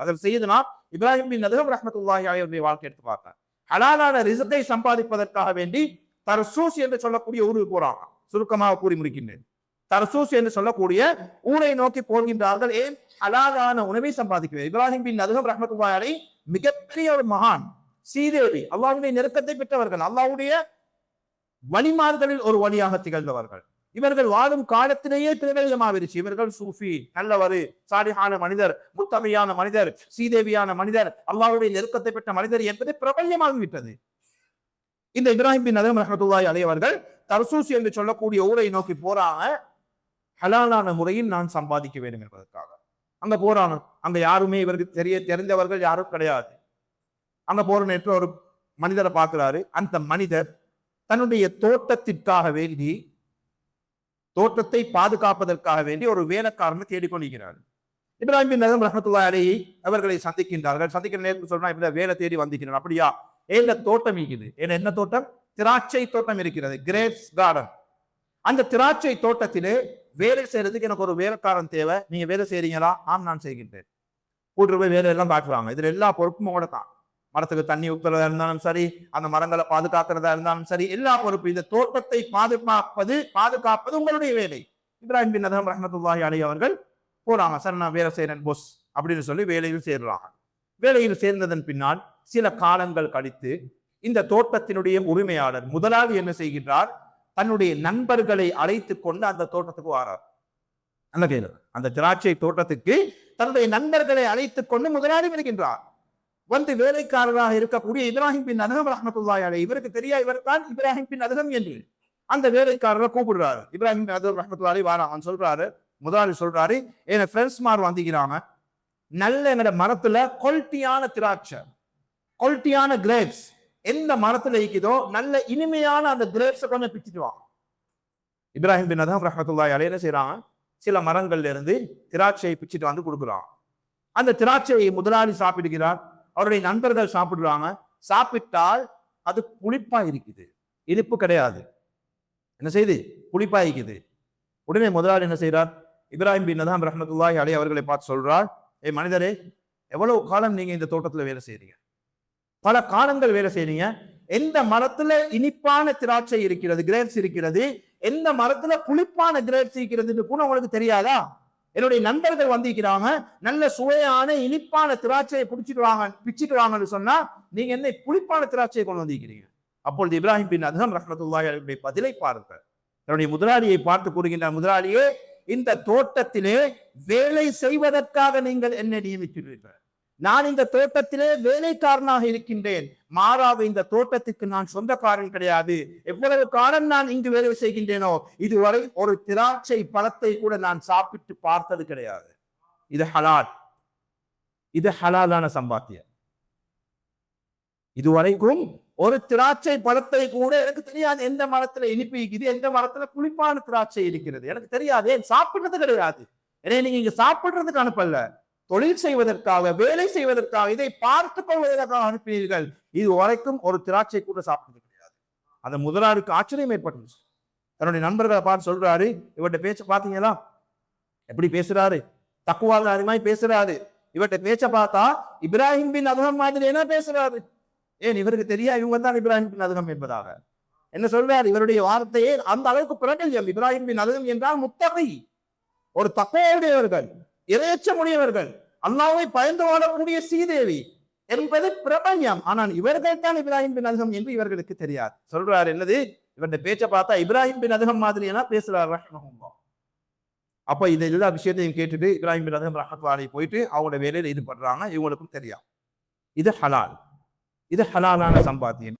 அதில் செய்யுதுனா இப்ராஹிம் பின் அதுகம் ரஹ்மத்துல்லாஹி அலைஹி வாழ்க்கை எடுத்து பார்த்தார். ஹலாலான ரிஸ்கை சம்பாதிப்பதற்காக வேண்டி தர்சூஸ் என்று சொல்லக்கூடிய ஊருக்கு போறாங்க. சுருக்கமாக கூறி முடிக்கின்றேன். தர்சூஸ் என்று சொல்லக்கூடிய ஊரை நோக்கி போகின்றார்கள். ஏன்? ஹலாலான உணவை சம்பாதிக்கிறது. இப்ராஹிம் பின் அதுகம் ரஹ்மத்துல்லாஹி அலைஹி மிகப்பெரிய ஒரு மகான், சீதேவி, அல்லாஹ்வுடைய நெருக்கத்தை பெற்றவர்கள், அல்லாஹ்வுடைய வழிமாறுதலில் ஒரு வழியாக திகழ்ந்தவர்கள். இவர்கள் வாழும் காலத்திலேயே திருவிழமாவிருச்சு. இவர்கள் சூஃபி, நல்லவர், சாலிஹான மனிதர், முத்தமையான மனிதர், சீதேவியான மனிதர், அல்லாஹ்வுடைய நெருக்கத்தை பெற்ற மனிதர் என்பது பிரபல்யமாகிவிட்டது. இந்த இப்ராஹிம் பின் அதுகம் ரஹ்மத்துல்லாஹி அலைஹி அவர்கள் தர்சூஸ் என்று சொல்லக்கூடிய ஊரை நோக்கி போறாங்க. ஹலாலான முறையில் நான் சம்பாதிக்க வேண்டும் என்பதற்காக அங்க போறாங்க. அங்க யாருமே இவருக்கு தெரிந்தவர்கள் யாரும் கிடையாது. அங்க போற நேரத்தில் ஒரு மனிதரை பார்க்கிறாரு. அந்த மனிதர் தன்னுடைய தோட்டத்திற்காக வேண்டி, தோட்டத்தை பாதுகாப்பதற்காக வேண்டி ஒரு வேலைக்காரனை தேடிக்கொண்டிருக்கிறார். இப்ராஹிம் பின் அதுகம் ரஹ்மத்துல்லாஹி அலைஹி அவர்களை சந்திக்கின்றார்கள். சந்திக்கிற நேரத்தில் சொல்றா, இப்ப வேலை தேடி வந்திருக்கிறார். அப்படியா? ஏன் தோட்டம் இருக்குது. என்ன தோட்டம்? திராட்சை தோட்டம் இருக்கிறது, கிரேப்ஸ் கார்டன். அந்த திராட்சை தோட்டத்திலே வேலை செய்யறதுக்கு எனக்கு ஒரு வேலைக்காரன் தேவை. நீங்க வேலை செய்றீங்களா? ஆம், நான் செய்கின்றேன். கூட்டு போய் வேலையெல்லாம் காட்டுறாங்க. இதுல எல்லா பொறுப்பும் கூட தான். மரத்துக்கு தண்ணி ஊத்துறதா இருந்தாலும் சரி, அந்த மரங்களை பாதுகாக்கிறதா இருந்தாலும் சரி, எல்லா பொறுப்பு. இந்த தோட்டத்தை பாதுகாப்பது உங்களுடைய வேலை. இப்ராஹிம் பின் அதுகம் ரஹ்மத்துல்லாஹி அலைஹி அவர்கள் போறாங்க. சார், நான் வேலை செய்யறேன் போஸ் அப்படின்னு சொல்லி வேலையில் சேர்றாங்க. வேலையில் சேர்ந்ததன் பின்னால் சில காலங்கள் கழித்து இந்த தோட்டத்தினுடைய உரிமையாளர் முதலாளி என்ன செய்கின்றார்? தன்னுடைய நண்பர்களை அழைத்து கொண்டு அந்த தோட்டத்துக்கு வாரார். அந்த திராட்சை தோட்டத்துக்கு தன்னுடைய நண்பர்களை அழைத்துக் கொண்டு முதலாளி வருகின்றார். வந்து வேலைக்காரராக இருக்கக்கூடிய இப்ராஹிம் பின் அதுகம் ரஹ்மத்துல்லாஹி அலைஹி இவருக்கு தெரியா இவர் தான் இப்ராஹிம் பின் அதுகம் என்று. அந்த வேலைக்காரரை கூப்பிடுறாரு. இப்ராஹிம் பின் அதுகம் ரஹ்மத்துல்லாஹி அலைஹி வாரான். சொல்றாரு, முதலாளி சொல்றாரு, என் ஃப்ரெண்ட்ஸ் மார் வந்திக்கிறாங்க. நல்ல எங்கட மரத்துல குவாலிட்டியான திராட்சை, குவாலிட்டியான கிரேப்ஸ் எந்த மரத்துல இருக்குதோ நல்ல இனிமையான அந்த கிரேப்ஸை கொஞ்சம் பிச்சுட்டு வாங்க. இப்ராஹிம் பின் அதுகம் ரஹ்மத்துல்லாஹி அலைஹி என்ன செய்யறாங்க? சில மரங்கள்ல இருந்து திராட்சையை பிச்சுட்டு வந்து கொடுக்குறாங்க. அந்த திராட்சையை முதலாளி சாப்பிடுகிறார். அவருடைய நண்பர்கள் சாப்பிடுறாங்க. சாப்பிட்டால் அது புளிப்பா இருக்குது, இனிப்பு கிடையாது. என்ன செய்து? புளிப்பா இருக்குது. உடனே முதலாளி என்ன செய்யறார்? இப்ராஹிம் பின் அதுகம் ரஹ்மத்துல்லாஹி அலைஹி அவர்களை பார்த்து சொல்றார், ஏ மனிதரே, எவ்வளவு காலம் நீங்க இந்த தோட்டத்துல வேலை செய்றீங்க? பல காலங்கள் வேலை செய்றீங்க. எந்த மரத்துல இனிப்பான திராட்சை இருக்கிறது, கிரேப்ஸ் இருக்கிறது, எந்த மரத்துல புளிப்பான கிரேப்ஸ் இருக்கிறதுன்னு கூட உங்களுக்கு தெரியாதா? என்னுடைய நண்பர்கள் வந்திருக்கிறாங்க, நல்ல சுவையான இனிப்பான திராட்சையை பிச்சுட்டு வாங்கன்னு சொன்னா நீங்க என்ன புளிப்பான திராட்சையை கொண்டு வந்திருக்கிறீங்க? அப்பொழுது இப்ராஹிம் பின் அதுகம் ரஹ்மத்துல்லாஹி அலைஹி பதிலை பாருங்கள். தன்னுடைய முதலாளியை பார்த்து கூறுகின்ற, முதலாளியே, இந்த தோட்டத்திலே வேலை செய்வதற்காக நீங்கள் என்ன நியமிக்கிறீர்கள்? நான் இந்த தோட்டத்திலே வேலைக்காரனாக இருக்கின்றேன். மாறாக இந்த தோட்டத்துக்கு நான் சொந்தக்காரன் கிடையாது. எவ்வளவு காலம் நான் இங்கு வேலை செய்கின்றேனோ இதுவரை ஒரு திராட்சை பழத்தை கூட நான் சாப்பிட்டு பார்த்தது கிடையாது. இது ஹலால், இது ஹலாலான சம்பாத்தியம். இதுவரைக்கும் ஒரு திராட்சை பழத்தை கூட எனக்கு தெரியாது எந்த மரத்துல இனிப்பு இருக்குது, எந்த மரத்துல புளிப்பான திராட்சை இருக்கிறது, எனக்கு தெரியாது. சாப்பிடுறது கிடையாது. எனவே நீங்க இங்க சாப்பிடுறதுக்கு அனுப்பல, தொழில் செய்வதற்காக, வேலை செய்வதற்காக, இதை பார்த்துக் கொள்வதற்காக அனுப்பினீர்கள். இது வரைக்கும் ஒரு திராட்சை கூட சாப்பிட்டது கிடையாது. அந்த முதலாளிக்கு ஆச்சரியம் ஏற்பட்டுச்சு. தன்னுடைய நண்பர்களை பார்த்து சொல்றாரு, இவர்கிட்ட பேச்ச பாத்தீங்களா? எப்படி பேசுறாரு? தக்குவாதாரமாய் பேசுறாரு. இவர்கிட்ட பேச்ச பார்த்தா இப்ராஹிம் பின் அதுகம் மாதிரி என்ன பேசுறாரு? ஏன் இவருக்கு தெரியா இவங்க தான் இப்ராஹிம் பின் அதுகம் என்பதாக? என்ன சொல்றாரு? இவருடைய வார்த்தையே அந்த அளவுக்கு பிரபல்யம். இப்ராஹிம் பின் அதுகம் என்றால் முத்தகி, ஒரு தக்குவாவுடையவர்கள், இறையச்சமுடையவர்கள், அல்லாஹ்வை பயந்து வாழக்கூடிய சீதேவி என்பது பிரபல்யம். ஆனால் இவர்கள் தான் இப்ராஹிம் பின் அதுகம் என்று இவர்களுக்கு தெரியாது. சொல்றாரு என்னது? இவருடைய பேச்சை பார்த்தா இப்ராஹிம் பின் அதுகம் மாதிரி என பேசுறாரு ரஹ்மத்துல்லாஹ். அப்ப இந்த எல்லா விஷயத்தையும் கேட்டுட்டு இப்ராஹிம் பின் அதுகம் ரஹ்மத்துல்லாஹி அலைஹி போயிட்டு அவங்களோட வேலையில ஈடுபடுறாங்க. இவங்களுக்கும் தெரியும் இது ஹலால், இது ஹலாலான சம்பாத்தியம்.